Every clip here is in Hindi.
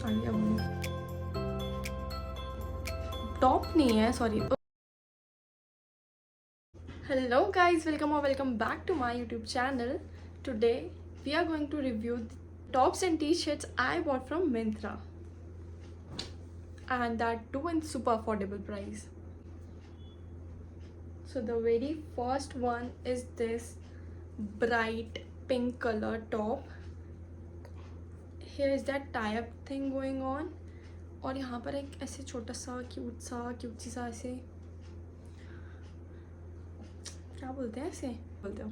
आगे अब टॉप नहीं है, sorry. Hello guys, welcome back to my YouTube channel. Today we are going to review the tops and t-shirts I bought from Myntra, and that too in super affordable price. So the very first one is this bright pink color top. Here is that tie-up thing going on, और यहाँ पर एक ऐसे छोटा सा क्यूट सा ऐसे क्या बोलते हैं, ऐसे बोलते हो।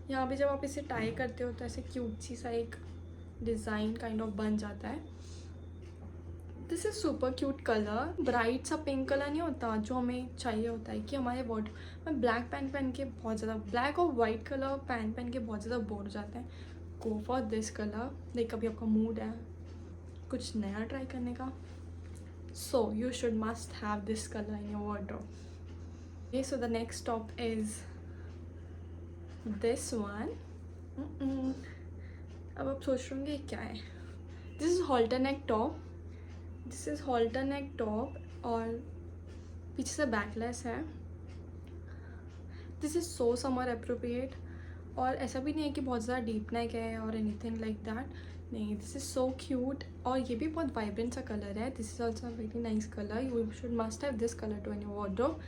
यहाँ पे जब आप इसे टाई करते हो तो ऐसे क्यूट सी सा एक डिज़ाइन काइंड ऑफ बन जाता है। This is super cute colour, bright सा पिंक कलर नहीं होता जो हमें चाहिए होता है कि हमारे बॉडी में ब्लैक पैंट पहन के बहुत ज़्यादा, ब्लैक और वाइट कलर पैंट पहन के बहुत ज़्यादा बोर हो जाते हैं। Go for this colour, like कभी आपका मूड है कुछ नया ट्राई करने का, so you should must have this colour in your wardrobe. Okay, so the next top is this one. अब आप सोच रहे होंगे क्या है। This is halter neck top. This is halter neck top और पीछे से बैकलेस है। This is so summer appropriate, और ऐसा भी नहीं है कि बहुत ज़्यादा डीप नेक है और एनीथिंग लाइक दैट, नहीं। दिस इज़ सो क्यूट, और ये भी बहुत वाइब्रेंट सा कलर है। This is also very nice colour, you should must have this colour too in your wardrobe.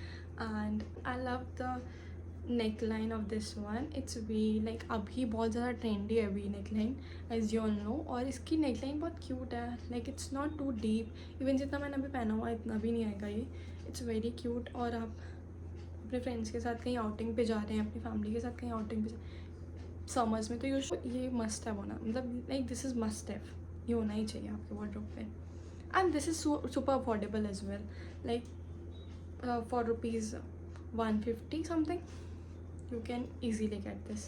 And I love the neck line of this one, it's V like अभी बहुत ज़्यादा ट्रेंडी है V neck line, as you all know. और इसकी नेक लाइन बहुत क्यूट है, like it's not to deep, even जितना मैंने अभी पहना हुआ इतना भी नहीं आएगा ये। इट्स वेरी क्यूट, और आप अपने फ्रेंड्स के साथ कहीं आउटिंग पे जा रहे हैं, अपनी फैमिली के साथ कहीं आउटिंग पे समर्स में, तो ये मस्ट है होना, मतलब like this is must have, ये होना ही चाहिए आपके वार्डरोब पे। And this is super affordable as well, like for rupees 150 something you can easily get this.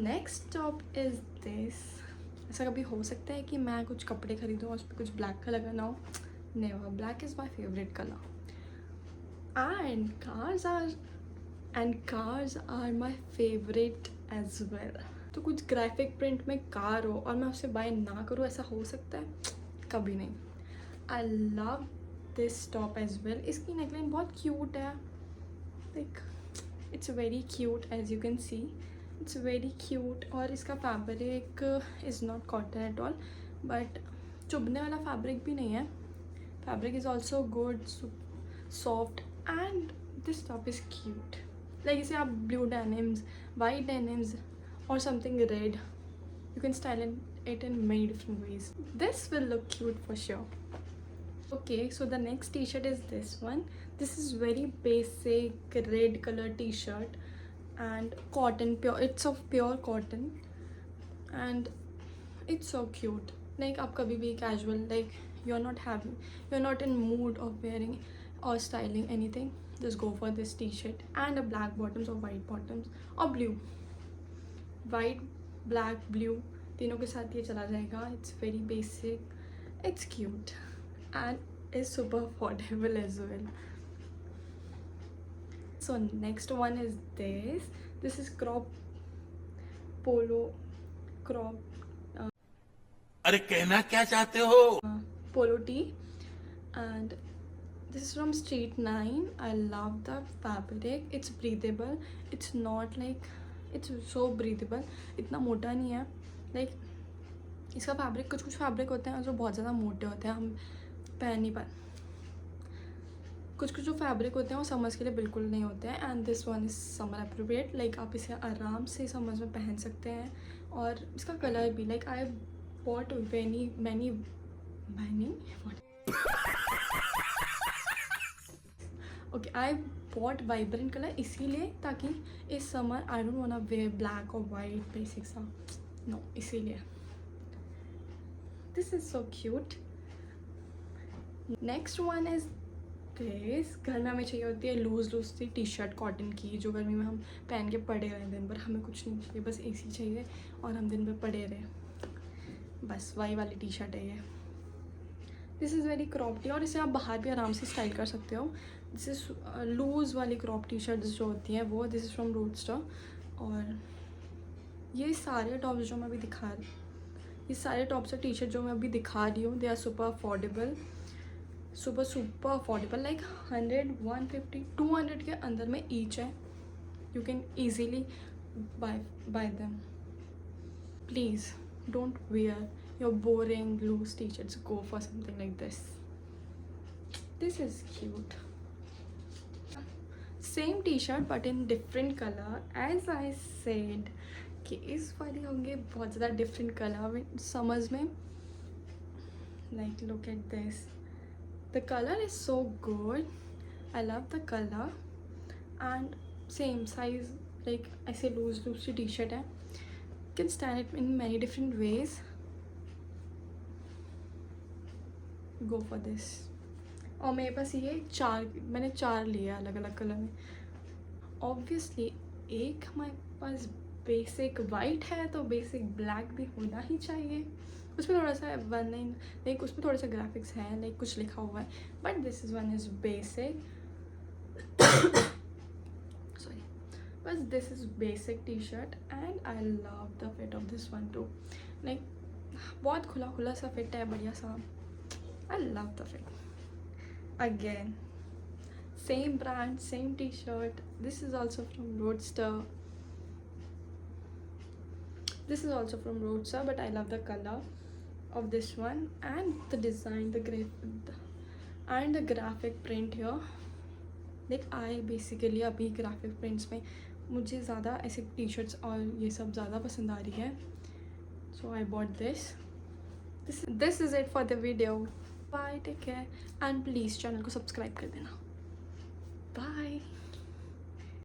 Next top is this. ऐसा कभी हो सकता है कि मैं कुछ कपड़े खरीदूँ और उस पर कुछ ब्लैक कलर का ना हो? Never. Black is my favorite color. And cars are my favorite as well. तो कुछ ग्राफिक प्रिंट में कार हो और मैं उसे बाय ना करूँ, ऐसा हो सकता है? कभी नहीं। I love this top as well. इसकी नेकलाइन बहुत क्यूट है, like it's very cute as you can see, it's very cute। और इसका fabric is not cotton at all, but चुभने वाला फैब्रिक भी नहीं है। Fabric is also good, soft, and this top is cute. Like इसे आप ब्लू डेनिम्स, वाइट डेनिम्स और something red, you can style it in many different ways. This will look cute for sure. Okay, so the next t-shirt is this one. This is very basic red color t-shirt and cotton, pure, it's of pure cotton, and it's so cute. Like आप कभी भी casual, like you're not in mood of wearing or styling anything, just go for this t-shirt and a black bottoms or white bottoms or blue, white, black, blue, तीनों के साथ ये चला जाएगा। It's very basic, it's cute, and is super affordable as well. So next one is this. This is crop polo, crop अरे कहना क्या चाहते हो? polo tee, and this is from Street 9. I love the fabric, it's breathable, it's not like, it's so breathable, इतना मोटा नहीं है। like इसका फैब्रिक, कुछ फैब्रिक होते हैं जो बहुत ज़्यादा मोटे होते हैं, हम पहन नहीं पाते। कुछ जो फैब्रिक होते हैं वो समर्स के लिए बिल्कुल नहीं होते हैं, and this one is summer appropriate, like आप इसे आराम से समर्स में पहन सकते हैं। और इसका कलर भी, like I bought many okay, I bought vibrant colour इसीलिए, ताकि इस summer I don't want to wear black और वाइट बेसिक सा, नो, इसीलिए। This is so cute. Next one is this. घर में हमें चाहिए होती है लूज़ सी टी शर्ट कॉटन की, जो गर्मी में हम पहन के पड़े रहे दिन भर, हमें कुछ नहीं चाहिए, बस एसी चाहिए और हम दिन भर पड़े रहे, बस वही वाली टी शर्ट है ये। This is very crop T, और इसे आप बाहर भी आराम से स्टाइल कर सकते हो। दिस इज़ लूज़ वाली क्रॉप टी शर्ट जो होती हैं वो, दिस इज़ फ्रॉम रोडस्टर। और ये सारे टॉप्स जो मैं अभी दिखा रही, ये सारे टॉप्स और टी शर्ट जो मैं अभी दिखा रही हूँ, they are super affordable, super affordable, like 100, 150, 200 के अंदर में ईच है. You can easily buy them. Please don't wear your boring loose t-shirts. Go for something like this. This is cute. Same t-shirt but in different color. As I said कि इस वाली होंगे बहुत ज़्यादा डिफरेंट कलर समझ में. Like look at this. The color is so good. I love the color. And same size, like ऐसे लूज सी टी शर्ट है. Can stand it in many different ways. Go for this. और मेरे पास ये मैंने 4 लिया अलग अलग कलर में. ऑब्वियसली एक हमारे पास बेसिक वाइट है तो बेसिक ब्लैक भी होना ही चाहिए. उसमें थोड़ा सा लाइक उसमें थोड़ा सा ग्राफिक्स है, लाइक कुछ लिखा हुआ है, but this is one is basic. Sorry, बस this is basic T shirt and I love the fit of this one too. Like बहुत खुला सा फिट है, बढ़िया सा. I love the fit. Again, same brand, same t-shirt. This is also from Roadster. This is also from Roadster, but I love the color of this one and the design, the graphic print here. Like I basically अभी graphic prints में मुझे ज़्यादा ऐसे t-shirts और ये सब ज़्यादा पसंद आ रही है. So I bought this. This is it for the video. Bye, take care, and please channel को सब्सक्राइब कर देना. Bye.